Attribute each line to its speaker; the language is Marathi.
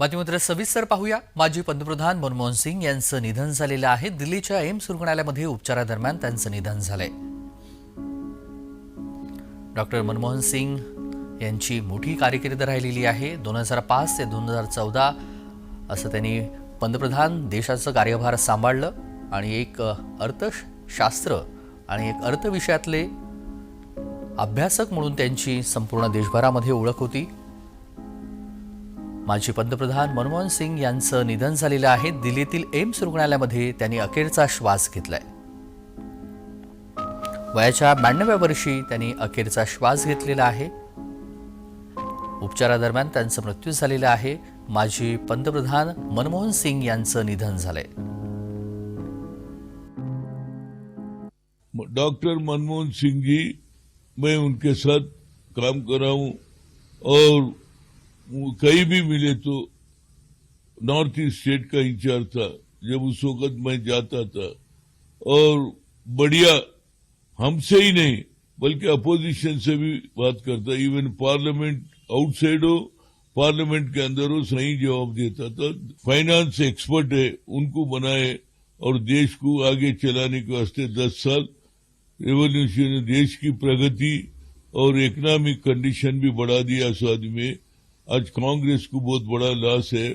Speaker 1: बातमीपत्र सविस्तर पाहूया। माजी पंतप्रधान मनमोहन सिंग यांचं निधन झालेलं आहे। दिल्लीच्या एम्स रुग्णालयामध्ये उपचारादरम्यान त्यांचं निधन झालंय। डॉक्टर मनमोहन सिंग यांची मोठी कारकीर्द राहिलेली आहे। 2005 ते 2014 असं त्यांनी पंतप्रधान देशाचं कार्यभार सांभाळलं आणि एक अर्थशास्त्र आणि एक अर्थ विषयातले अभ्यासक म्हणून त्यांची संपूर्ण देशभरामध्ये ओळख होती। माजी पंतप्रधान मनमोहन सिंग यांचं निधन झालेलं आहे। दिल्लीतील एम्स रुग्णालयामध्ये त्यांनी अखेरचा श्वास घेतलाय। वयाच्या 92व्या वर्षी त्यांनी अखेरचा श्वास घेतलेला आहे। उपचारादरम्यान त्यांचा मृत्यू झालेला आहे। माजी पंतप्रधान मनमोहन सिंग यांचं निधन झालंय।
Speaker 2: डॉक्टर मनमोहन सिंह जी, मैं उनके साथ काम कर रहा हूं और कहीं भी मिले तो नॉर्थ ईस्ट स्टेट का इंचार्ज था जब उस वक्त मैं जाता था और बढ़िया हमसे ही नहीं बल्कि अपोजिशन से भी बात करता। इवन पार्लियामेंट आउटसाइड हो पार्लियामेंट के अंदर हो सही जवाब देता था। फाइनेंस एक्सपर्ट है, उनको बनाए और देश को आगे चलाने के वास्ते 10 साल रेवोल्यूशन देश की प्रगति और इकोनॉमिक कंडीशन भी बढ़ा दिया। उस आदमी में आज कांग्रेस को बहुत बड़ा लॉस है।